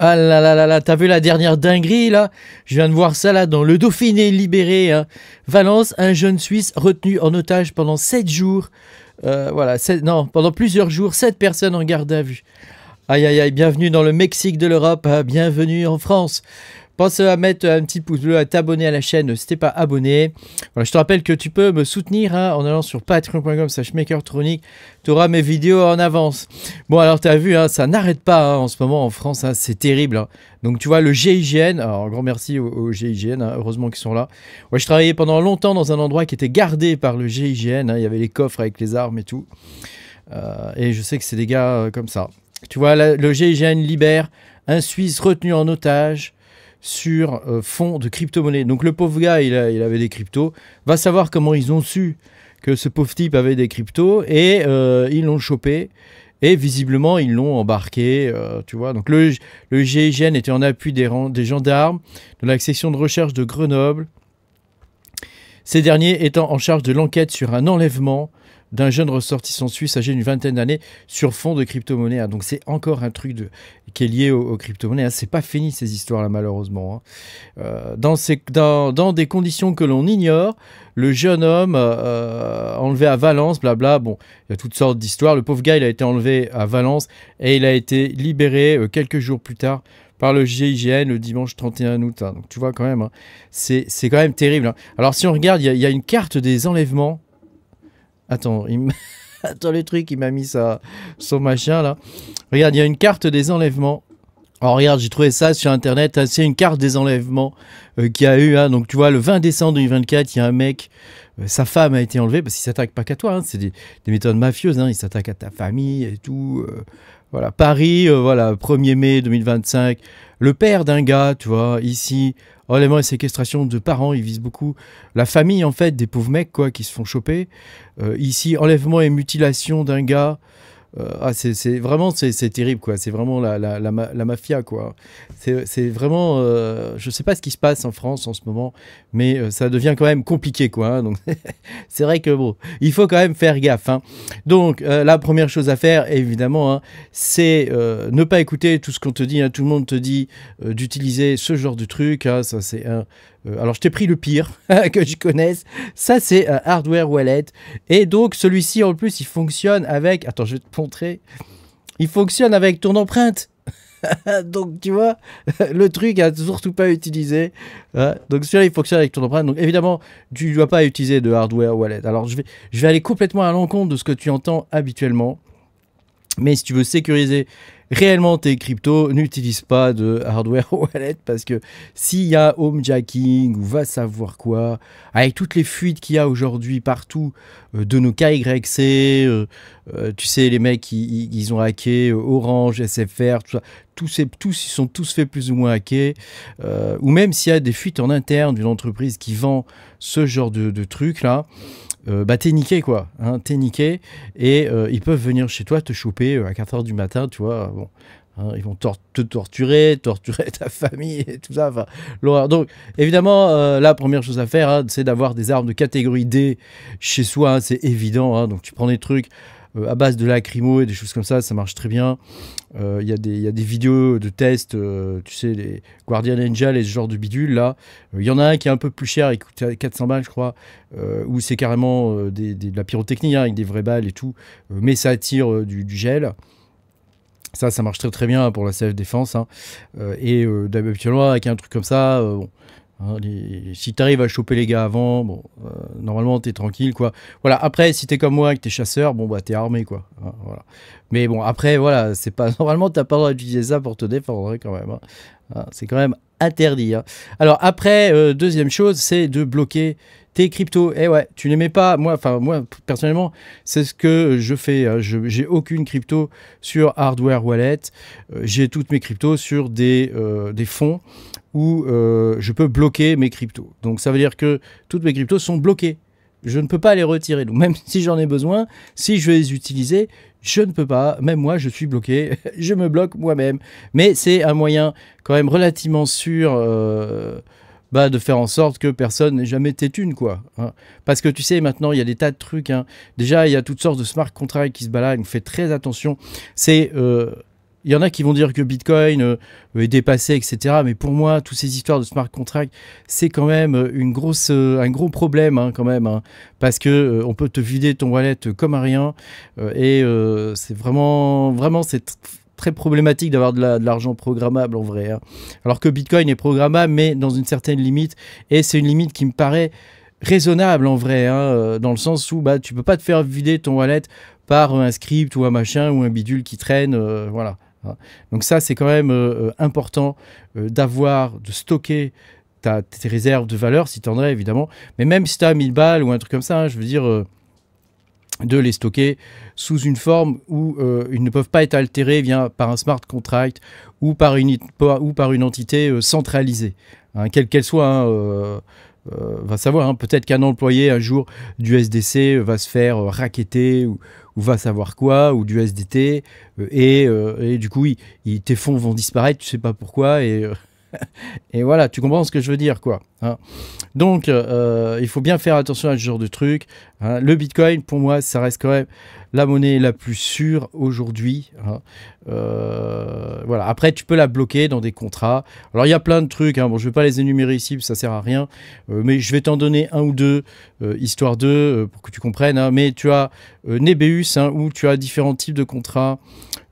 Ah là là là là, t'as vu la dernière dinguerie là? Je viens de voir ça là dans Le Dauphiné libéré, hein. Valence, un jeune Suisse retenu en otage pendant 7 jours. Voilà, non, pendant plusieurs jours, 7 personnes en garde à vue. Aïe aïe aïe, bienvenue dans le Mexique de l'Europe, hein, bienvenue en France. Pense à mettre un petit pouce bleu, à t'abonner à la chaîne si t'es pas abonné. Voilà, je te rappelle que tu peux me soutenir hein, en allant sur patreon.com/makertronic. Tu auras mes vidéos en avance. Bon, alors tu as vu, hein, ça n'arrête pas hein, en ce moment en France, hein, c'est terrible. Hein. Donc tu vois, le GIGN, alors un grand merci au GIGN, hein, heureusement qu'ils sont là. Ouais, je travaillais pendant longtemps dans un endroit qui était gardé par le GIGN. Hein, il y avait les coffres avec les armes et tout. Et je sais que c'est des gars comme ça. Tu vois, là, le GIGN libère un Suisse retenu en otage sur fond de crypto-monnaie. Donc le pauvre gars, il avait des cryptos. Va savoir comment ils ont su que ce pauvre type avait des cryptos et ils l'ont chopé. Et visiblement, ils l'ont embarqué, tu vois. Donc le GIGN était en appui des gendarmes de la section de recherche de Grenoble. Ces derniers étant en charge de l'enquête sur un enlèvement d'un jeune ressortissant suisse âgé d'une vingtaine d'années sur fond de crypto-monnaie. Hein. Donc c'est encore un truc qui est lié aux crypto-monnaies. Hein. C'est pas fini ces histoires-là malheureusement. Hein. Dans des conditions que l'on ignore, le jeune homme enlevé à Valence, blabla. Bon, il y a toutes sortes d'histoires. Le pauvre gars, il a été enlevé à Valence et il a été libéré quelques jours plus tard par le GIGN le dimanche 31 août. Hein. Donc tu vois quand même, hein, c'est quand même terrible. Hein. Alors si on regarde, il y a une carte des enlèvements. Attends, attends le truc, il m'a mis son machin là. Regarde, il y a une carte des enlèvements. Alors regarde, j'ai trouvé ça sur internet. Hein, c'est une carte des enlèvements qu'il y a eu. Hein. Donc tu vois, le 20 décembre 2024, il y a un mec, sa femme a été enlevée parce qu'il ne s'attaque pas qu'à toi. Hein, c'est des méthodes mafieuses. Hein, il s'attaque à ta famille et tout. Voilà, Paris, voilà, 1er mai 2025. Le père d'un gars, tu vois, ici, enlèvement et séquestration de parents, ils visent beaucoup la famille, en fait, des pauvres mecs, quoi, qui se font choper. Ici, enlèvement et mutilation d'un gars. C'est vraiment, c'est terrible, quoi. C'est vraiment la mafia, quoi. C'est vraiment, je sais pas ce qui se passe en France en ce moment, mais ça devient quand même compliqué, quoi. Hein, donc, c'est vrai que bon, il faut quand même faire gaffe. Hein. Donc, la première chose à faire, évidemment, hein, c'est ne pas écouter tout ce qu'on te dit. Hein. Tout le monde te dit d'utiliser ce genre de truc. Hein. Ça, c'est un. Alors, je t'ai pris le pire que je connaisse. Ça, c'est un hardware wallet. Et donc, celui-ci, en plus, il fonctionne avec... Attends, je vais te montrer. Il fonctionne avec ton empreinte. Donc, tu vois, le truc à surtout pas utiliser. Donc, celui-là, il fonctionne avec ton empreinte. Donc, évidemment, tu ne dois pas utiliser de hardware wallet. Alors, je vais aller complètement à l'encontre de ce que tu entends habituellement. Mais si tu veux sécuriser réellement tes cryptos, n'utilise pas de hardware wallet parce que s'il y a homejacking ou va savoir quoi, avec toutes les fuites qu'il y a aujourd'hui partout de nos KYC, tu sais, les mecs, ils ont hacké Orange, SFR, tout ça, ils sont tous faits plus ou moins hackés, ou même s'il y a des fuites en interne d'une entreprise qui vend ce genre de trucs là, bah t'es niqué quoi, hein, t'es niqué et ils peuvent venir chez toi te choper à 4 h du matin, tu vois, bon, hein, ils vont te torturer ta famille et tout ça, enfin, l'horreur. Donc évidemment, la première chose à faire, hein, c'est d'avoir des armes de catégorie D chez soi, hein, c'est évident, hein, donc tu prends des trucs à base de lacrymo et des choses comme ça marche très bien. Il y a des vidéos de tests, tu sais, les Guardian Angel et ce genre de bidule là. Il y en a un qui est un peu plus cher, il coûte 400 balles je crois, où c'est carrément de la pyrotechnie hein, avec des vraies balles et tout, mais ça attire du gel. Ça marche très très bien pour la self-défense. Hein. Et d'habitude, avec un truc comme ça, bon, hein, si tu arrives à choper les gars avant, bon, normalement t'es tranquille quoi. Voilà. Après, si t'es comme moi, que t'es chasseur, bon bah t'es armé quoi. Hein, voilà. Mais bon, après voilà, c'est pas normalement t'as pas le droit d'utiliser ça pour te défendre hein, quand même. Hein. Hein, c'est quand même interdit. Hein. Alors après, deuxième chose, c'est de bloquer tes cryptos. Et ouais, tu les mets pas. Moi personnellement, c'est ce que je fais. Hein. J'ai aucune crypto sur hardware wallet. J'ai toutes mes cryptos sur des fonds où je peux bloquer mes cryptos. Donc ça veut dire que toutes mes cryptos sont bloquées. Je ne peux pas les retirer. Donc même si j'en ai besoin, si je vais les utiliser, je ne peux pas. Même moi, je suis bloqué. Je me bloque moi-même. Mais c'est un moyen quand même relativement sûr de faire en sorte que personne n'ait jamais tes thunes, quoi. Hein. Parce que tu sais, maintenant, il y a des tas de trucs. Hein. Déjà, il y a toutes sortes de smart contracts qui se baladent. Donc fais très attention. C'est... il y en a qui vont dire que Bitcoin est dépassé, etc. Mais pour moi, toutes ces histoires de smart contract, c'est quand même un gros problème, hein, quand même, hein, parce que on peut te vider ton wallet comme un rien, c'est vraiment, c'est très problématique d'avoir de l'argent programmable en vrai, hein. Alors que Bitcoin est programmable, mais dans une certaine limite, et c'est une limite qui me paraît raisonnable en vrai, hein, dans le sens où tu peux pas te faire vider ton wallet par un script ou un machin ou un bidule qui traîne, voilà. Donc ça, c'est quand même important de stocker tes réserves de valeur, si tu en as évidemment, mais même si tu as 1000 balles ou un truc comme ça, hein, je veux dire, de les stocker sous une forme où ils ne peuvent pas être altérés par un smart contract ou par une entité centralisée, hein, quelle qu'elle soit, hein, va savoir, hein, peut-être qu'un employé un jour du SDC va se faire racketter ou va savoir quoi, ou du SDT, et du coup tes fonds vont disparaître, tu sais pas pourquoi, et voilà, tu comprends ce que je veux dire, quoi, hein. Donc il faut bien faire attention à ce genre de truc, hein. Le Bitcoin, pour moi, ça reste quand même la monnaie la plus sûre aujourd'hui, hein. Voilà. Après, tu peux la bloquer dans des contrats. Alors, il y a plein de trucs, hein. Bon, je ne vais pas les énumérer ici, ça sert à rien, mais je vais t'en donner un ou deux, histoire pour que tu comprennes, hein. Mais tu as Nebeus, hein, où tu as différents types de contrats.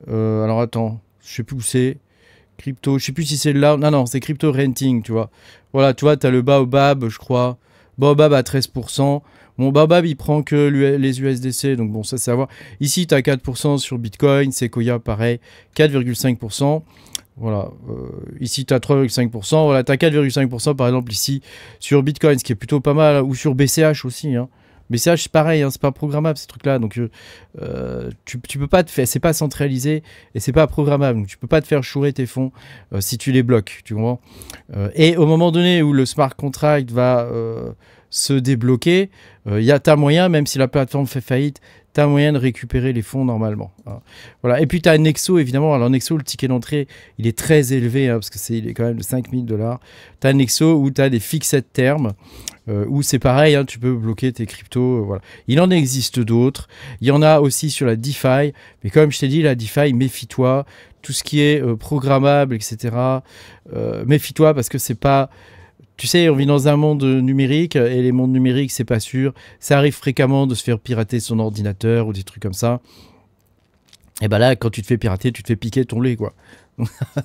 Alors, attends, je sais plus où c'est. Crypto, je sais plus si c'est là. Non, c'est crypto renting, tu vois. Voilà, tu vois, tu as le Baobab, je crois. Baobab à 13%. Bon, Baobab, il prend que les USDC, donc bon, ça c'est à voir. Ici, tu as 4% sur Bitcoin, Sequoia, pareil, 4,5%. Voilà, ici, tu as 3,5%. Voilà, tu as 4,5% par exemple ici sur Bitcoin, ce qui est plutôt pas mal, ou sur BCH aussi, hein. BCH, c'est pareil, hein, c'est pas programmable ces trucs-là, donc tu peux pas te faire, c'est pas centralisé et c'est pas programmable, donc tu peux pas te faire chourer tes fonds si tu les bloques, tu comprends. Et au moment donné où le smart contract va se débloquer, t'as moyen, même si la plateforme fait faillite, t'as moyen de récupérer les fonds normalement, hein. Voilà. Et puis tu as Nexo, évidemment. Alors Nexo, le ticket d'entrée, il est très élevé, hein, parce que il est quand même de 5000 $. Tu as Nexo où tu as des fixed termes, où c'est pareil, hein, tu peux bloquer tes cryptos, voilà. Il en existe d'autres. Il y en a aussi sur la DeFi, mais comme je t'ai dit, la DeFi, méfie-toi. Tout ce qui est programmable, etc., méfie-toi parce que c'est pas... Tu sais, on vit dans un monde numérique et les mondes numériques, c'est pas sûr. Ça arrive fréquemment de se faire pirater son ordinateur ou des trucs comme ça. Et ben là, quand tu te fais pirater, tu te fais piquer ton lait, quoi.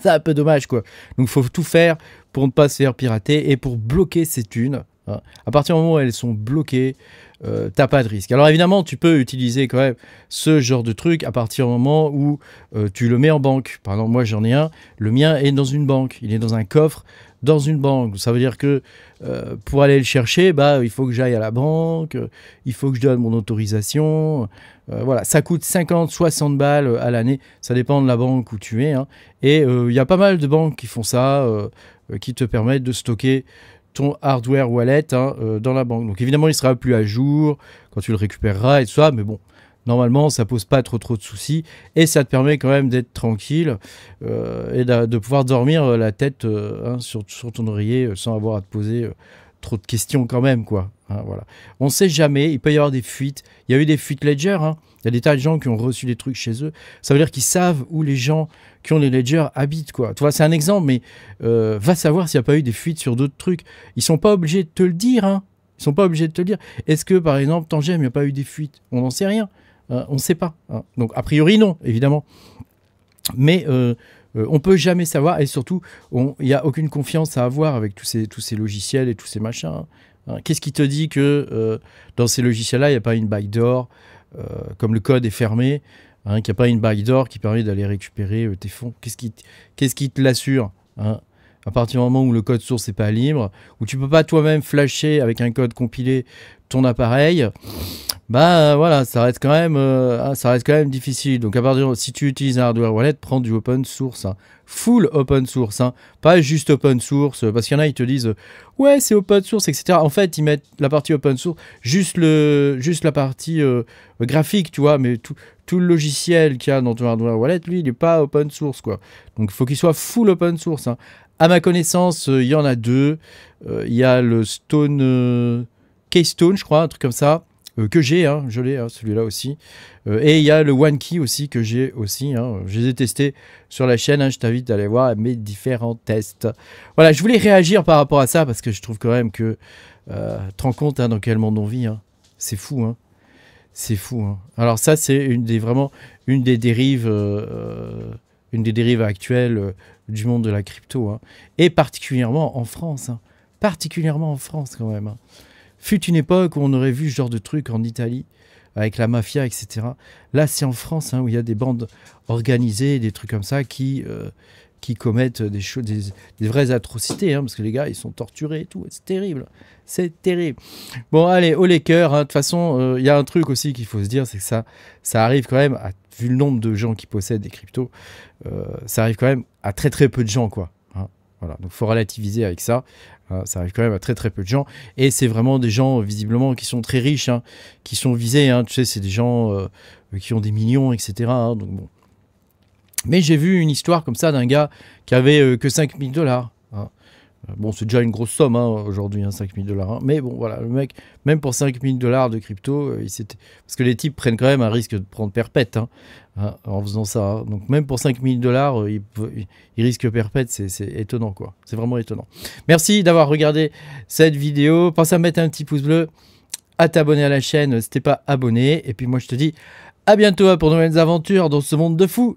C'est un peu dommage, quoi. Donc, il faut tout faire pour ne pas se faire pirater et pour bloquer ces thunes, hein. À partir du moment où elles sont bloquées, t'as pas de risque. Alors évidemment, tu peux utiliser quand même ce genre de truc à partir du moment où tu le mets en banque. Par exemple, moi j'en ai un, le mien est dans une banque, il est dans un coffre dans une banque. Ça veut dire que pour aller le chercher, il faut que j'aille à la banque, il faut que je donne mon autorisation. Voilà, ça coûte 50-60 balles à l'année, ça dépend de la banque où tu es, hein. Et il y a pas mal de banques qui font ça, qui te permettent de stocker ton hardware wallet, hein, dans la banque. Donc évidemment, il sera plus à jour quand tu le récupéreras et tout ça, mais bon, normalement, ça pose pas trop de soucis et ça te permet quand même d'être tranquille et de pouvoir dormir la tête hein, sur ton oreiller sans avoir à te poser trop de questions quand même, quoi, hein, voilà. On ne sait jamais, il peut y avoir des fuites. Il y a eu des fuites Ledger, hein. Il y a des tas de gens qui ont reçu des trucs chez eux. Ça veut dire qu'ils savent où les gens qui ont les Ledger habitent, quoi. Tu vois, c'est un exemple, mais va savoir s'il n'y a pas eu des fuites sur d'autres trucs. Ils sont pas obligés de te le dire, hein. Ils sont pas obligés de te le dire. Est-ce que, par exemple, Tangem, il n'y a pas eu des fuites? On n'en sait rien. On ne sait pas, hein. Donc, a priori, non, évidemment. Mais on peut jamais savoir. Et surtout, il n'y a aucune confiance à avoir avec tous ces logiciels et tous ces machins, hein. Qu'est-ce qui te dit que dans ces logiciels-là, il n'y a pas une backdoor, comme le code est fermé, hein, qu'il n'y a pas une backdoor qui permet d'aller récupérer tes fonds? Qu'est-ce qui te l'assure, hein? À partir du moment où le code source n'est pas libre, où tu ne peux pas toi-même flasher avec un code compilé ton appareil, voilà, ça reste quand même difficile. Donc si tu utilises un hardware wallet, prends du open source, hein. Full open source, hein. Pas juste open source, parce qu'il y en a, ils te disent ouais, c'est open source, etc. En fait, ils mettent la partie open source, juste la partie graphique, tu vois, mais tout le logiciel qu'il y a dans ton hardware wallet, lui, il n'est pas open source, quoi. Donc il faut qu'il soit full open source, hein. À ma connaissance, il y en a deux. Il y a le Keystone, je crois, un truc comme ça. que j'ai, hein, je l'ai, hein, celui-là aussi. Et il y a le One Key aussi que j'ai aussi. Hein, je les ai testés sur la chaîne. Hein, je t'invite à aller voir mes différents tests. Voilà, je voulais réagir par rapport à ça parce que je trouve quand même que tu te rends compte hein, dans quel monde on vit. Hein. C'est fou. Hein. C'est fou. Hein. Alors ça, c'est une des dérives actuelles du monde de la crypto. Hein. Et particulièrement en France. Hein. Particulièrement en France quand même. Hein. Fut une époque où on aurait vu ce genre de truc en Italie, avec la mafia, etc. Là, c'est en France hein, où il y a des bandes organisées, des trucs comme ça, qui commettent des choses, des vraies atrocités, hein, parce que les gars, ils sont torturés et tout. C'est terrible. C'est terrible. Bon, allez, au Laker, hein, de toute façon, il y a un truc aussi qu'il faut se dire, c'est que ça arrive quand même, vu le nombre de gens qui possèdent des cryptos, ça arrive quand même à très très peu de gens, quoi. Hein, voilà, donc il faut relativiser avec ça. Ça arrive quand même à très très peu de gens et c'est vraiment des gens visiblement qui sont très riches hein, qui sont visés, hein, tu sais c'est des gens qui ont des millions etc. Hein, donc bon. Mais j'ai vu une histoire comme ça d'un gars qui avait que 5 000 $. Hein. Bon c'est déjà une grosse somme hein, aujourd'hui, hein, 5 000 $. Hein. Mais bon voilà, le mec, même pour 5 000 $ de crypto, parce que les types prennent quand même un risque de prendre perpète hein, en faisant ça. Hein. Donc même pour 5 000 $, ils risquent perpète, c'est étonnant quoi. C'est vraiment étonnant. Merci d'avoir regardé cette vidéo. Pense à mettre un petit pouce bleu, à t'abonner à la chaîne si t'es pas abonné. Et puis moi je te dis à bientôt pour de nouvelles aventures dans ce monde de fous.